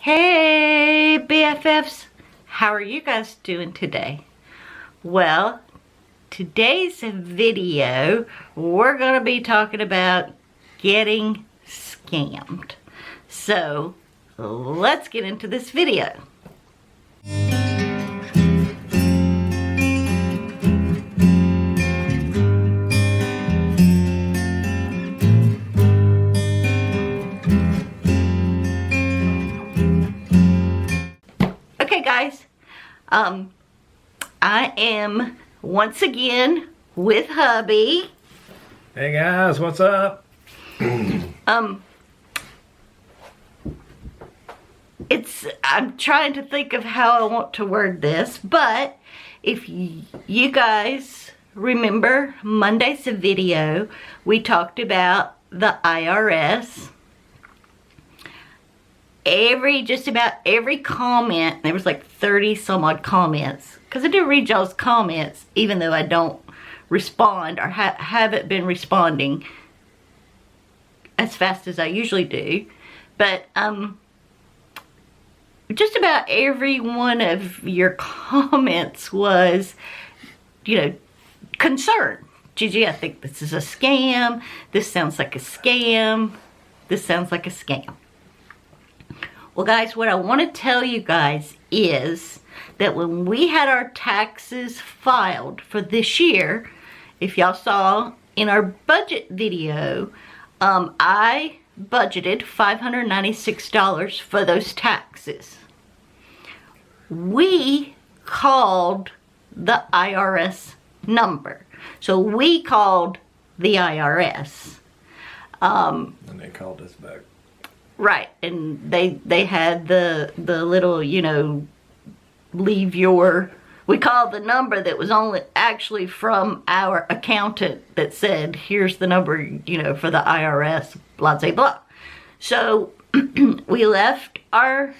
Hey BFFs, how are you guys doing today? Well, today's video, we're going to be talking about getting scammed. So, let's get into this video. Guys, I am once again with hubby. Hey guys, what's up? I'm trying to think of how I want to word this, but if you guys remember Monday's video, we talked about the IRS. Just about every comment, there was like 30 some odd comments, because I do read y'all's comments even though I don't respond or haven't been responding as fast as I usually do, but just about every one of your comments was, you know, concern. GiGi, I think this is a scam. This sounds like a scam. This sounds like a scam. Well guys, what I want to tell you guys is that when we had our taxes filed for this year, if y'all saw in our budget video, I budgeted $596 for those taxes. We called the IRS number. So we called the IRS. And they called us back. Right, and they had the little, you know, we called the number that was only actually from our accountant that said, here's the number, you know, for the IRS, blah, blah, blah. So we left our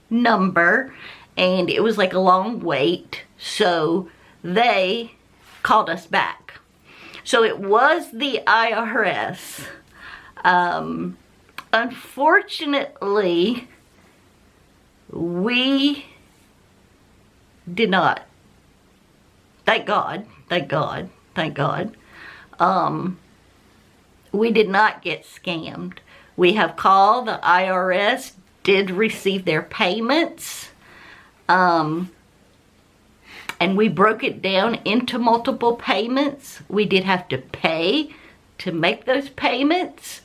number and it was like a long wait, so they called us back. So it was the IRS. Unfortunately, we did not. Thank God. We did not get scammed. We have called the IRS, did receive their payments, and we broke it down into multiple payments. We did have to pay to make those payments.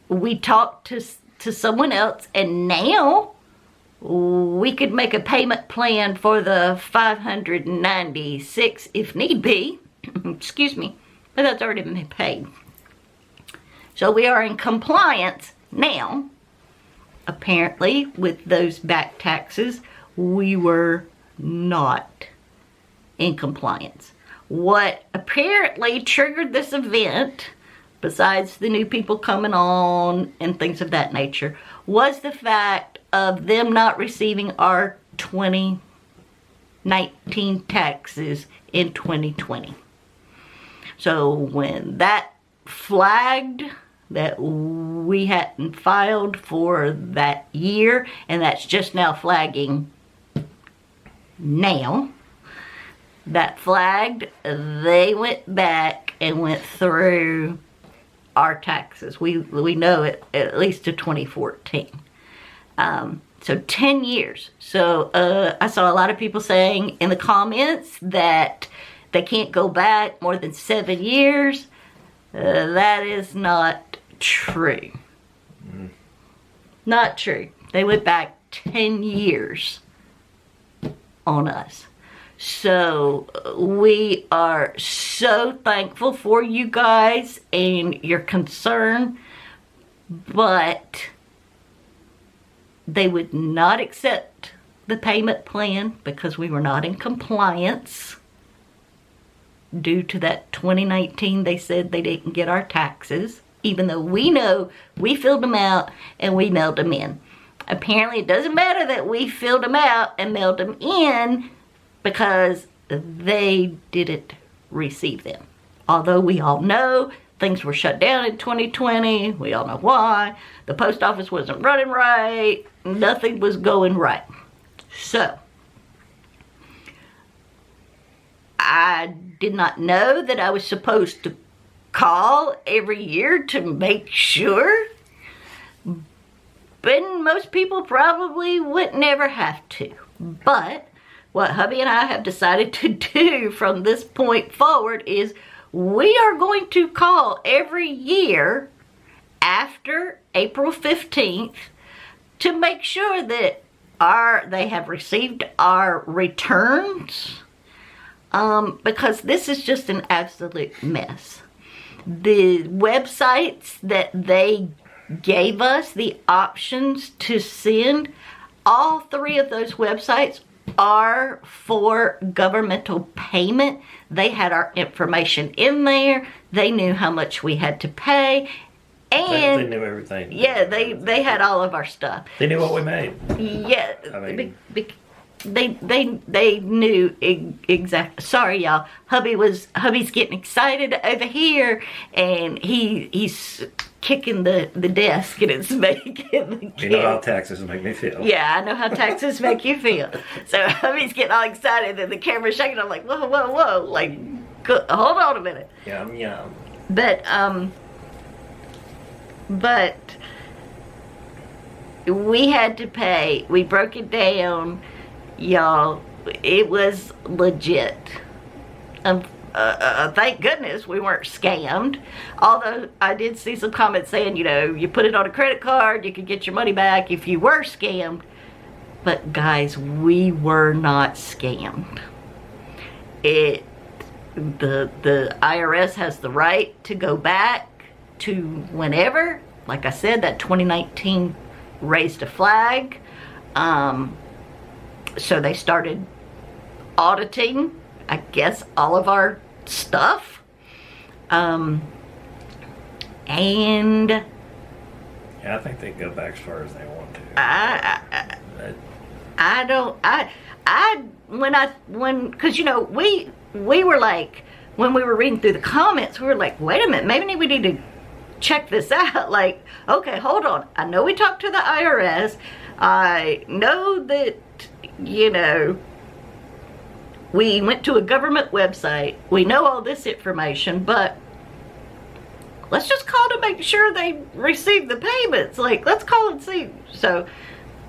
We talked to someone else, and now we could make a payment plan for the $596 if need be. Excuse me, but that's already been paid. So we are in compliance now. Apparently, with those back taxes, we were not in compliance. What apparently triggered this event, besides the new people coming on and things of that nature, was the fact of them not receiving our 2019 taxes in 2020. So when that flagged that we hadn't filed for that year, and that's just now flagging now, that flagged, they went back and went through our taxes. We know it at least to 2014. So 10 years. So I saw a lot of people saying in the comments that they can't go back more than 7 years. That is not true. Not true. They went back 10 years on us. So we are so thankful for you guys and your concern, but they would not accept the payment plan because we were not in compliance due to that 2019. They said they didn't get our taxes, even though we know we filled them out and we mailed them in. Apparently it doesn't matter that we filled them out and mailed them in, because they didn't receive them. Although we all know things were shut down in 2020. We all know why. The post office wasn't running right. Nothing was going right. So, I did not know that I was supposed to call every year to make sure. But most people probably would never have to. But what hubby and I have decided to do from this point forward is we are going to call every year after April 15th to make sure that they have received our returns, because this is just an absolute mess. The websites that they gave us the options to send, all 3 of those websites are for governmental payment. They had our information in there. They knew how much we had to pay. And they knew everything. Yeah, they had all of our stuff. They knew what we made. Yeah, I mean, they knew exactly. Sorry, y'all. Hubby's getting excited over here, and he's kicking the desk, and it's making the you know how taxes make me feel. Yeah, I know how taxes make you feel. So hubby's getting all excited, and the camera's shaking. I'm like, whoa, like, hold on a minute. Yum. But we had to pay. We broke it down, y'all. It was legit. Thank goodness we weren't scammed. Although I did see some comments saying, you put it on a credit card, you could get your money back if you were scammed. But guys, we were not scammed. The IRS has the right to go back to whenever. Like I said, that 2019 raised a flag. So they started auditing, I guess, all of our stuff. And yeah, I think they go back as far as they want to. Because we were like, when we were reading through the comments, we were like, wait a minute, maybe we need to check this out. Like, okay, hold on. I know we talked to the IRS. I know that, we went to a government website. We know all this information, but let's just call to make sure they received the payments. Like, let's call and see. So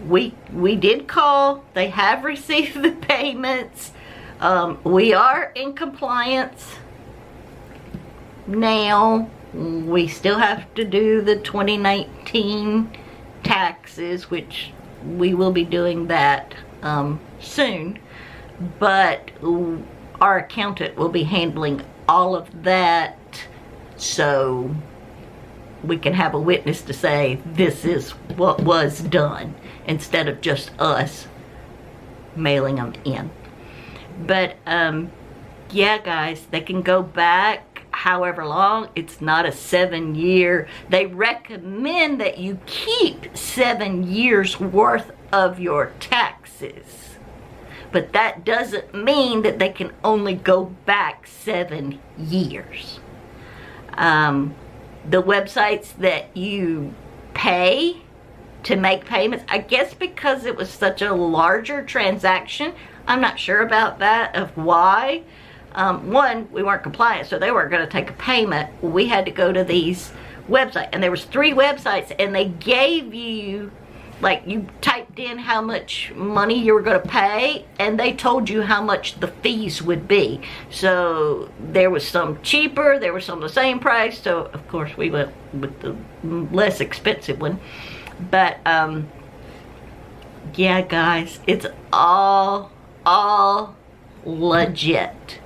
we did call. They have received the payments. We are in compliance now. We still have to do the 2019 taxes, which we will be doing that soon. But our accountant will be handling all of that, so we can have a witness to say this is what was done, instead of just us mailing them in. But yeah, guys, they can go back however long. It's not a 7-year. They recommend that you keep 7 years worth of your taxes. But that doesn't mean that they can only go back 7 years. The websites that you pay to make payments, I guess because it was such a larger transaction, I'm not sure about that, of why. One, we weren't compliant, so they weren't going to take a payment. We had to go to these websites, and there was 3 websites, and they gave you, like, you typed in how much money you were going to pay, and they told you how much the fees would be. So there was some cheaper, there was some the same price, so of course we went with the less expensive one. But yeah, guys, it's all legit.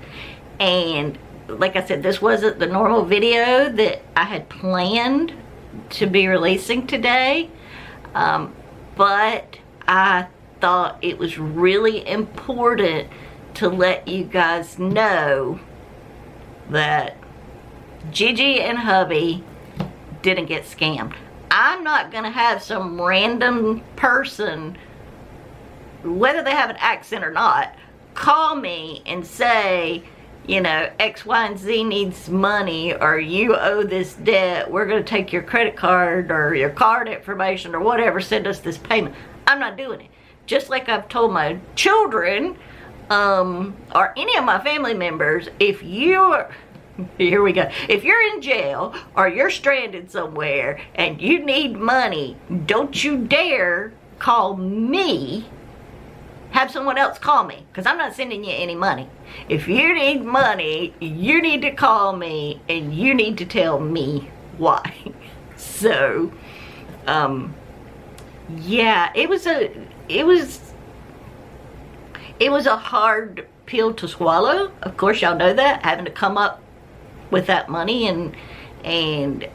And like I said, this wasn't the normal video that I had planned to be releasing today. But I thought it was really important to let you guys know that GiGi and hubby didn't get scammed. I'm not going to have some random person, whether they have an accent or not, call me and say you know, X, Y, and Z needs money, or you owe this debt, we're going to take your credit card or your card information or whatever, send us this payment. I'm not doing it. Just like I've told my children, or any of my family members, if you're, here we go, if you're in jail or you're stranded somewhere and you need money, don't you dare call me. Have someone else call me, because I'm not sending you any money. If you need money, you need to call me, and you need to tell me why. So, yeah, it was a hard pill to swallow. Of course, y'all know that, having to come up with that money and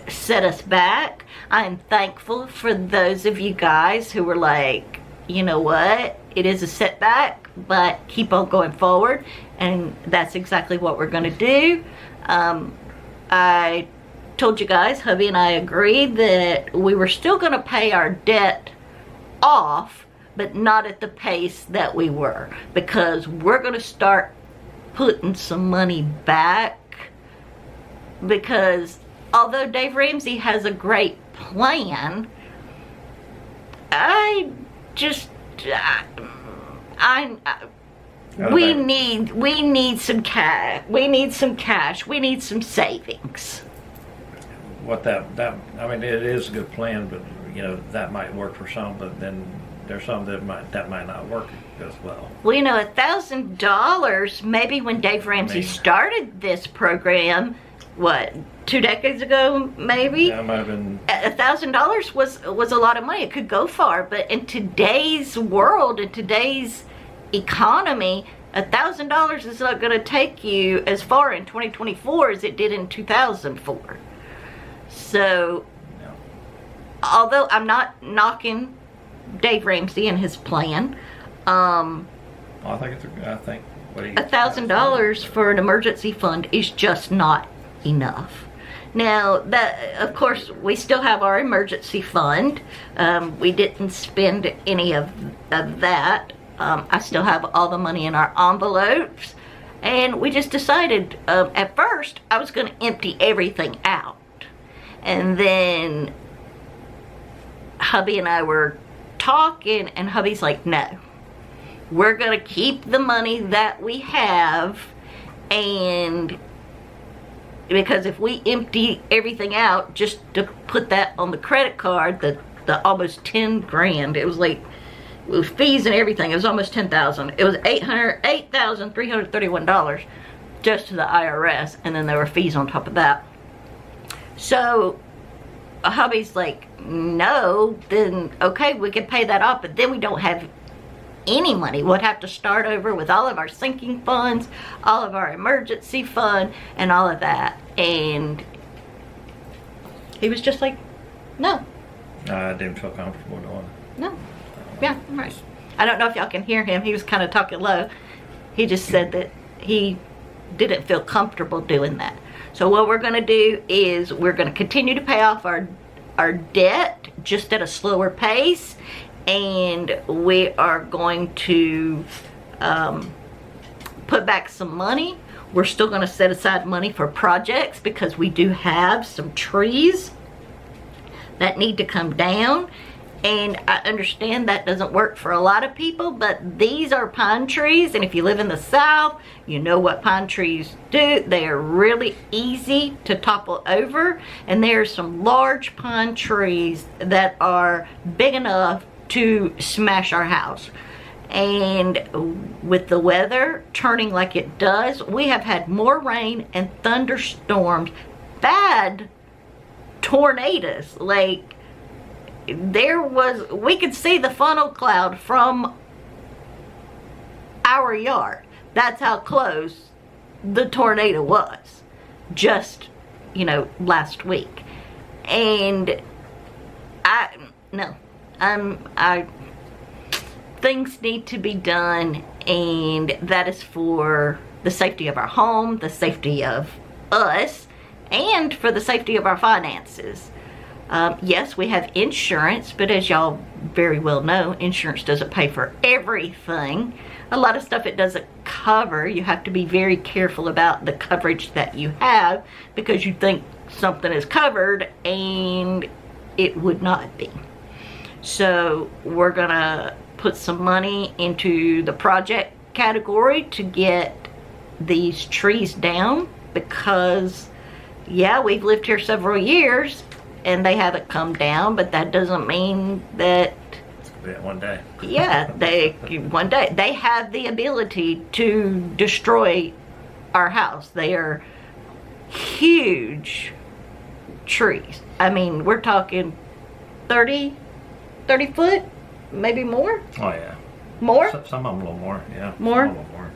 set us back. I am thankful for those of you guys who were like, you know what, it is a setback, but keep on going forward, and that's exactly what we're going to do. I told you guys, hubby and I agreed that we were still going to pay our debt off, but not at the pace that we were, because we're going to start putting some money back, because although Dave Ramsey has a great plan, we need some cash. We need some cash. We need some savings. I mean, it is a good plan, but you know, that might work for some, but then there's some that might not work as well. Well, you know, $1,000, maybe when Dave Ramsey started this program, what, 2 decades ago, maybe? Yeah, it might have been. $1,000 was a lot of money. It could go far, but in today's world, in today's economy, $1,000 is not going to take you as far in 2024 as it did in 2004. So, Yeah. although I'm not knocking Dave Ramsey and his plan, I think what he $1,000 for an emergency fund is just not enough. Now, that, of course, we still have our emergency fund. We didn't spend any of that. I still have all the money in our envelopes. And we just decided, at first, I was going to empty everything out. And then hubby and I were talking, and hubby's like, no. We're going to keep the money that we have, and because if we empty everything out just to put that on the credit card, the almost 10 grand, it was like, with fees and everything, it was almost 10,000. It was $8,331 just to the IRS, and then there were fees on top of that. So hubby's like, no, then okay, we can pay that off, but then we don't have any money. We'd have to start over with all of our sinking funds, all of our emergency fund, and all of that. And he was just like, no. I didn't feel comfortable doing it. No. Yeah, right. I don't know if y'all can hear him. He was kind of talking low. He just said that he didn't feel comfortable doing that. So what we're going to do is we're going to continue to pay off our debt just at a slower pace. And we are going to put back some money. We're still going to set aside money for projects, because we do have some trees that need to come down. And I understand that doesn't work for a lot of people, but these are pine trees, and if you live in the South, you know what pine trees do. They are really easy to topple over, and there are some large pine trees that are big enough to smash our house. And with the weather turning like it does, we have had more rain and thunderstorms, bad tornadoes. Like, we could see the funnel cloud from our yard. That's how close the tornado was just, last week. And things need to be done, and that is for the safety of our home, the safety of us, and for the safety of our finances. Yes, we have insurance, but as y'all very well know, insurance doesn't pay for everything. A lot of stuff it doesn't cover. You have to be very careful about the coverage that you have because you think something is covered and it would not be. So we're gonna put some money into the project category to get these trees down because, yeah, we've lived here several years and they haven't come down, but that doesn't mean that one day. Yeah, one day they have the ability to destroy our house. They are huge trees. I mean, we're talking 30 foot, maybe more. Oh yeah. More? Some of them a little more, yeah. More? Some of them more.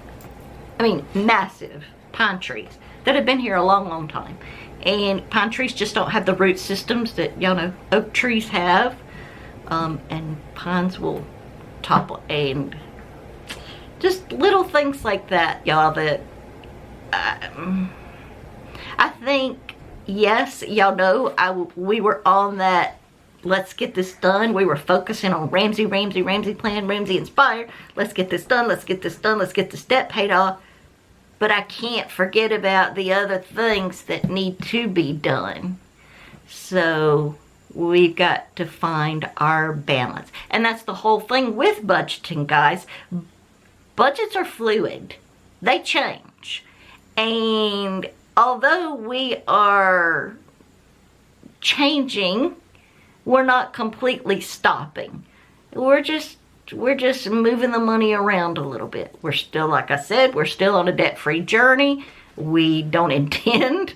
I mean, massive pine trees that have been here a long, long time. And pine trees just don't have the root systems that, y'all know, oak trees have. And pines will topple, and just little things like that, y'all, that I think, yes, y'all know, we were on that let's get this done. We were focusing on Ramsey plan, Ramsey inspired. Let's get this done, let's get this done, let's get this debt paid off. But I can't forget about the other things that need to be done. So we've got to find our balance. And that's the whole thing with budgeting, guys. Budgets are fluid. They change. And although we are changing, we're not completely stopping. We're just moving the money around a little bit. We're still, like I said, we're still on a debt-free journey. We don't intend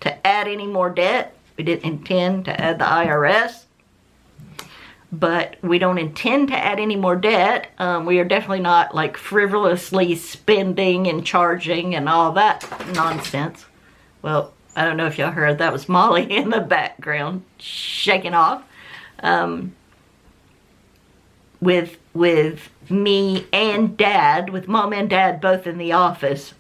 to add any more debt. We didn't intend to add the IRS, but we don't intend to add any more debt. We are definitely not like frivolously spending and charging and all that nonsense. Well, I don't know if y'all heard, that was Molly in the background shaking off. With me and Dad, with Mom and Dad both in the office,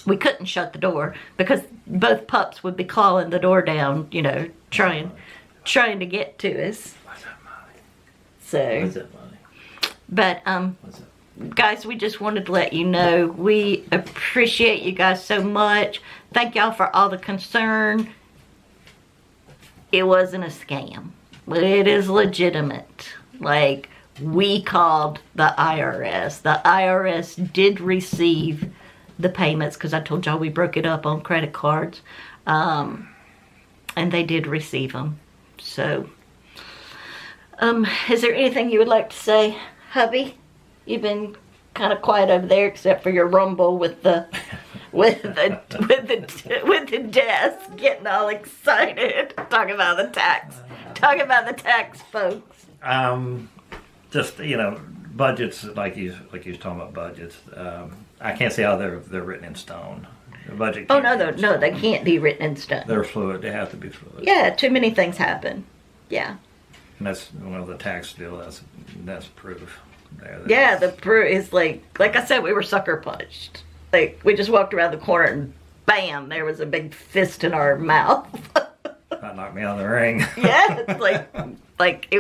we couldn't shut the door because both pups would be clawing the door down, you know, trying to get to us. What's that money? So, What's that money? but What's that? guys, we just wanted to let you know we appreciate you guys so much. Thank y'all for all the concern. It wasn't a scam. It is legitimate. Like, we called the IRS. The IRS did receive the payments because I told y'all we broke it up on credit cards. And they did receive them. So, is there anything you would like to say, hubby? You've been kind of quiet over there except for your rumble with the desk, getting all excited, talking about the tax, folks. Just, you know, budgets, like you was talking about budgets. I can't see how they're written in stone. The budget. Oh no, they can't be written in stone. They're fluid. They have to be fluid. Yeah, too many things happen. Yeah. And that's one of the tax deal. That's proof. There. Yeah, the proof is like I said, we were sucker punched. Like, we just walked around the corner and bam, there was a big fist in our mouth. That knocked me out of the ring. Yeah, it's like it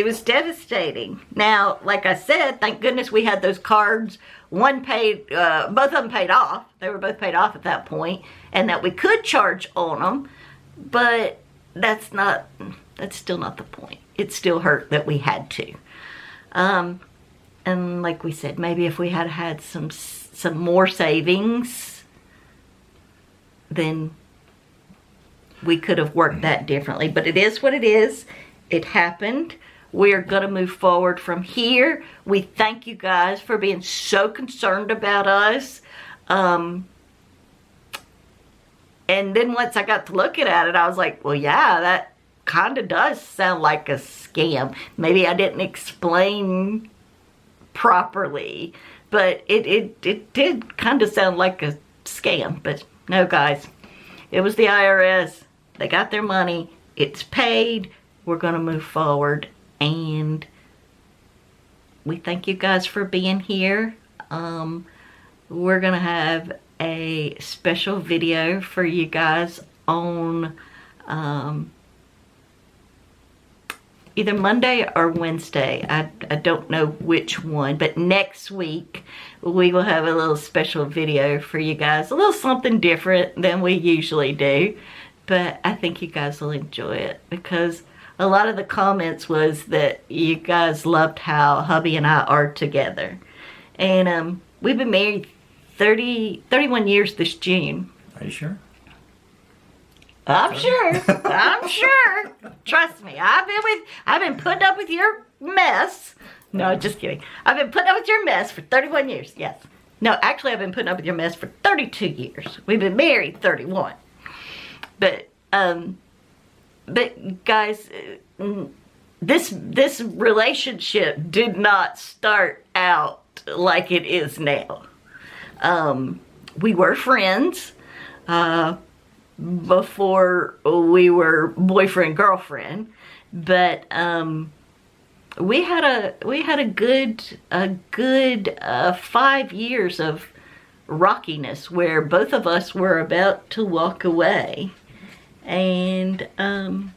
was devastating. Now, like I said, thank goodness we had those cards. One paid, both of them paid off. They were both paid off at that point, and that we could charge on them. But that's still not the point. It still hurt that we had to. And like we said, maybe if we had had some more savings, then we could have worked that differently. But it is what it is. It happened. We're going to move forward from here. We thank you guys for being so concerned about us. And then once I got to looking at it, I was like, well, yeah, that kind of does sound like a scam. Maybe I didn't explain properly, but it did kind of sound like a scam. But no, guys, it was the IRS. They got their money. It's paid. We're going to move forward. And we thank you guys for being here. We're going to have a special video for you guys on either Monday or Wednesday. I don't know which one, but next week we will have a little special video for you guys. A little something different than we usually do, but I think you guys will enjoy it because a lot of the comments was that you guys loved how hubby and I are together. And we've been married 31 years this June. Are you sure? I'm sure. I'm sure. Trust me. I've been putting up with your mess. No, just kidding. I've been putting up with your mess for 31 years. Yes. No, actually, I've been putting up with your mess for 32 years. We've been married 31. But guys, this relationship did not start out like it is now. We were friends before we were boyfriend girlfriend, but we had a good 5 years of rockiness where both of us were about to walk away, and kind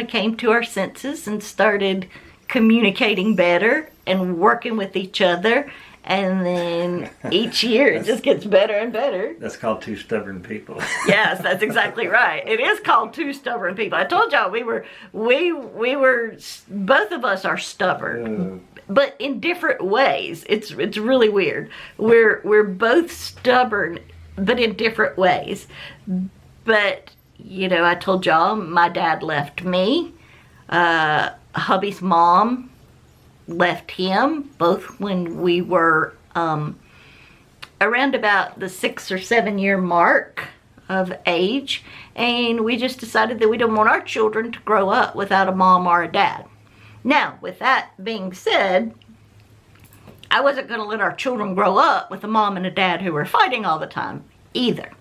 of came to our senses and started communicating better and working with each other. And then each year it just gets better and better. That's called two stubborn people. Yes, that's exactly right. It is called two stubborn people. I told y'all we were both of us are stubborn, but in different ways. It's really weird. We're both stubborn, but in different ways. But you know, I told y'all my dad left me. Hubby's mom left him, both when we were around about the 6 or 7 year mark of age, and we just decided that we didn't want our children to grow up without a mom or a dad. Now, with that being said, I wasn't going to let our children grow up with a mom and a dad who were fighting all the time either.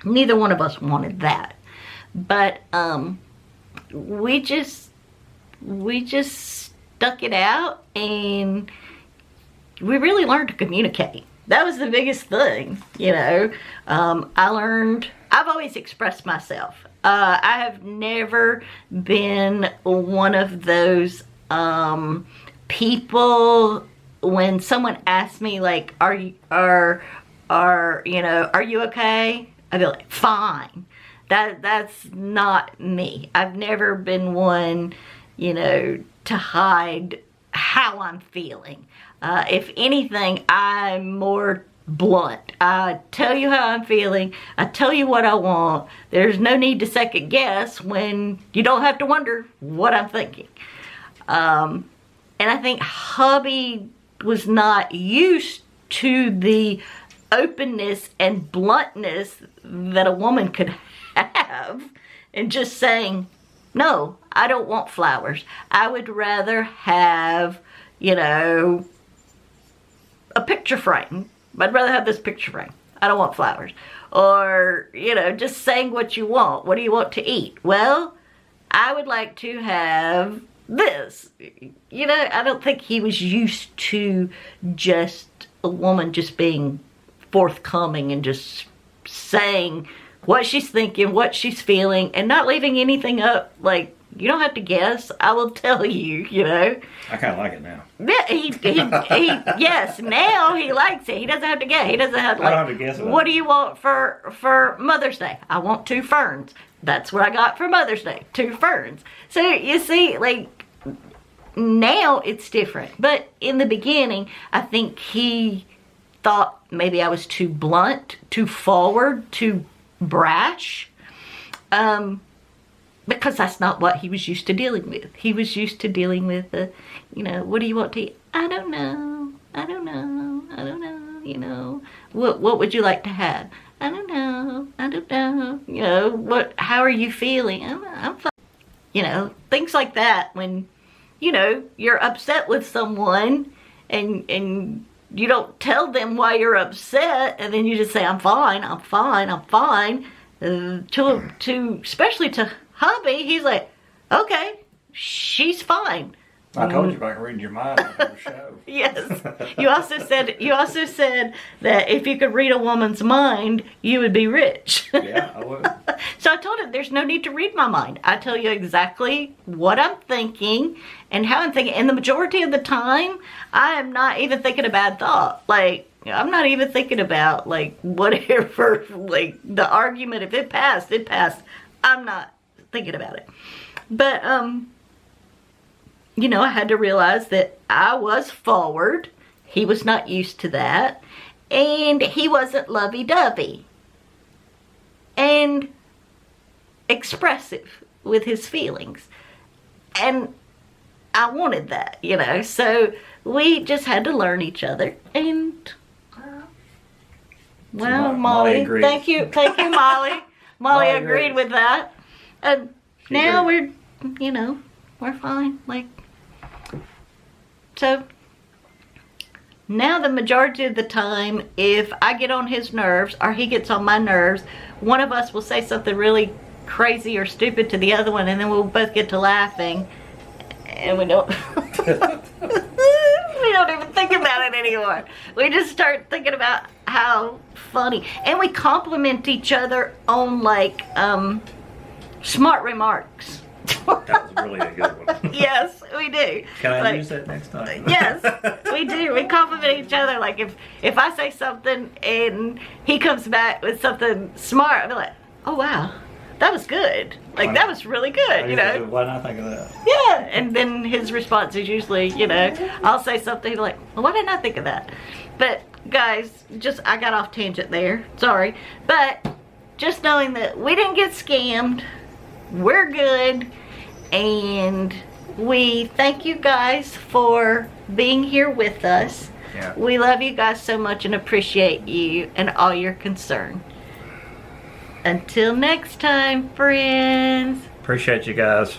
Neither one of us wanted that. But we just stuck it out, and we really learned to communicate. That was the biggest thing, you know. I've always expressed myself. I have never been one of those people when someone asks me like, are you okay? I'd be like, fine. That's not me. I've never been one, you know, to hide how I'm feeling. If anything, I'm more blunt. I tell you how I'm feeling. I tell you what I want. There's no need to second guess when you don't have to wonder what I'm thinking. And I think hubby was not used to the openness and bluntness that a woman could have, and just saying, no, I don't want flowers. I would rather have, you know, a picture frame. I'd rather have this picture frame. I don't want flowers. Or, you know, just saying what you want. What do you want to eat? Well, I would like to have this. You know, I don't think he was used to just a woman just being forthcoming and just saying what she's thinking, what she's feeling, and not leaving anything up. Like, you don't have to guess. I will tell you, you know. I kind of like it now. Yeah, he yes, now he likes it. He doesn't have to guess. He doesn't have to, like, I don't have to guess. What do you want for Mother's Day? I want 2 ferns. That's what I got for Mother's Day, 2 ferns. So, you see, like, now it's different. But in the beginning, I think he thought maybe I was too blunt, too forward, too brash, because that's not what he was used to dealing with. He was used to dealing with you know, what do you want to eat? I don't know, you know, what would you like to have? I don't know, you know, how are you feeling? I'm fine. You know, things like that. When, you know, you're upset with someone and you don't tell them why you're upset, and then you just say, I'm fine. To especially to hubby, he's like, okay, she's fine. I told you about reading your mind on the show. Yes. You also said that if you could read a woman's mind, you would be rich. Yeah, I would. So I told him there's no need to read my mind. I tell you exactly what I'm thinking and how I'm thinking. And the majority of the time, I am not even thinking a bad thought. Like, I'm not even thinking about, like, whatever, like, the argument. If it passed, it passed. I'm not thinking about it. But, you know, I had to realize that I was forward. He was not used to that. And he wasn't lovey-dovey. And expressive with his feelings. And I wanted that, you know. So we just had to learn each other. And, well, Molly, thank you, Molly. Molly agreed with that. And now we're, you know, we're fine. Like, so now the majority of the time, if I get on his nerves or he gets on my nerves, one of us will say something really crazy or stupid to the other one, and then we'll both get to laughing, and we don't we don't even think about it anymore. We just start thinking about how funny, and we compliment each other on, like, smart remarks. That was really a good one. Yes, we do. Can I use that next time? Yes, we do. We compliment each other. Like, if I say something and he comes back with something smart, I'll be like, oh, wow, that was good. Like, that was really good, you know. Why not think of that? Yeah, and then his response is usually, you know, I'll say something like, well, why didn't I think of that? But, guys, I got off tangent there. Sorry. But just knowing that we didn't get scammed, we're good, and we thank you guys for being here with us. Yeah. We love you guys so much and appreciate you and all your concern. Until next time, friends. Appreciate you guys.